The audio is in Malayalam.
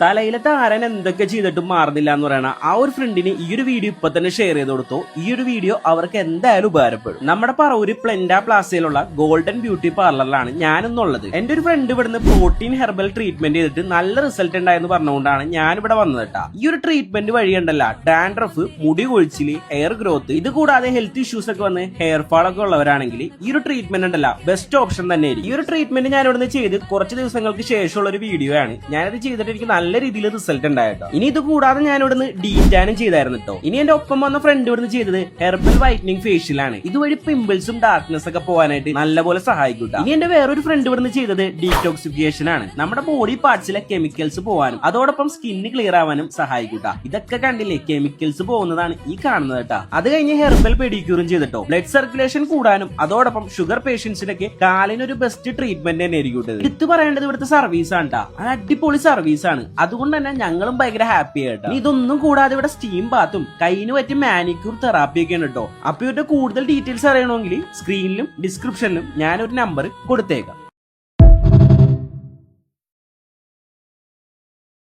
തലയിലെ താരൻ എന്തൊക്കെ ചെയ്തിട്ടും മാറുന്നില്ല എന്ന് പറയണ ആ ഒരു ഫ്രണ്ടിന് ഈ ഒരു വീഡിയോ ഇപ്പൊ തന്നെ ഷെയർ ചെയ്ത് കൊടുത്തു. ഈ ഒരു വീഡിയോ അവർക്ക് എന്തായാലും ഉപകാരപ്പെടും. നമ്മുടെ പറവൂര് പ്ലെൻഡ പ്ലാസയിലുള്ള ഗോൾഡൻ ബ്യൂട്ടി പാർലറിലാണ് ഞാനെന്നുള്ളത്. എന്റെ ഒരു ഫ്രണ്ട് ഇവിടുന്ന് പ്രോട്ടീൻ ഹെർബൽ ട്രീറ്റ്മെന്റ് ചെയ്തിട്ട് നല്ല റിസൾട്ട് ഉണ്ടായെന്ന് പറഞ്ഞുകൊണ്ടാണ് ഞാൻ ഇവിടെ വന്നത് കേട്ടാ. ഈ ഒരു ട്രീറ്റ്മെന്റ് വഴിയുണ്ടല്ല ഡാൻഡ്രഫ്, മുടി കൊഴിച്ചില്, ഹെയർ ഗ്രോത്ത്, ഇത് കൂടാതെ ഹെൽത്ത് ഇഷ്യൂസ് ഒക്കെ വന്ന് ഹെയർ ഫാൾ ഒക്കെ ഉള്ളവരാണെങ്കിൽ ഈ ഒരു ട്രീറ്റ്മെന്റ് ഉണ്ടല്ല ബെസ്റ്റ് ഓപ്ഷൻ തന്നെയായിരിക്കും. ഈ ഒരു ട്രീറ്റ്മെന്റ് ഞാൻ ഇവിടുന്ന് ചെയ്ത് കുറച്ച് ദിവസങ്ങൾക്ക് ശേഷമുള്ള ഒരു വീഡിയോ ആണ്. ഞാനത് ചെയ്തിട്ട് എനിക്ക് നല്ല രീതിയിൽ റിസൾട്ട് ഉണ്ടായിട്ടോ. ഇനി ഇത് കൂടാതെ ഞാൻ ഇവിടുന്ന് ഡീറ്റാനും ചെയ്തായിരുന്നു കേട്ടോ. ഇനി എന്റെ ഒപ്പം വന്ന ഫ്രണ്ട് ഇവിടുന്ന് ചെയ്തത് ഹെർബൽ വൈറ്റനിങ് ഫേഷ്യൽ ആണ്. ഇതുവഴി പിമ്പിൾസും ഡാർക്ക്നെസ് ഒക്കെ പോകാനായിട്ട് നല്ലപോലെ സഹായിക്കും. ഇനി എന്റെ വേറൊരു ഫ്രണ്ട് ഇവിടുന്ന് ചെയ്തത് ഡീറ്റോക്സിഫിക്കേഷൻ ആണ്. നമ്മുടെ ബോഡി പാർട്സിലെ കെമിക്കൽസ് പോകാനും അതോടൊപ്പം സ്കിന്ന് ക്ലിയർ ആവാനും സഹായിക്കൂട്ട. ഇതൊക്കെ കണ്ടില്ലേ, കെമിക്കൽസ് പോകുന്നതാണ് ഈ കാണുന്നത് കേട്ടാ. അത് കഴിഞ്ഞ് ഹെർബൽ പെഡിക്യൂറും ചെയ്തിട്ടോ. ബ്ലഡ് സർക്കുലേഷൻ കൂടാനും അതോടൊപ്പം ഷുഗർ പേഷ്യൻസിനൊക്കെ കാലിനൊരു ബെസ്റ്റ് ട്രീറ്റ്മെന്റ് തന്നെ ആയിരിക്കും. എടുത്തു പറയേണ്ടത് ഇവിടുത്തെ സർവീസ് ആണ് കേട്ടാ. അത് അടിപൊളി സർവീസ് ആണ്. അതുകൊണ്ട് തന്നെ ഞങ്ങളും ഭയങ്കര ഹാപ്പി ആയിട്ടാ. ഇതൊന്നും കൂടാതെ ഇവിടെ സ്റ്റീം ബാത്തും കൈന് പറ്റിയ മാനിക്യൂർ തെറാപ്പി ഒക്കെ ഉണ്ട് കേട്ടോ. അപ്പൊ ഇവരുടെ കൂടുതൽ ഡീറ്റെയിൽസ് അറിയണമെങ്കിൽ സ്ക്രീനിലും ഡിസ്ക്രിപ്ഷനിലും ഞാനൊരു നമ്പർ കൊടുത്തേക്കാം.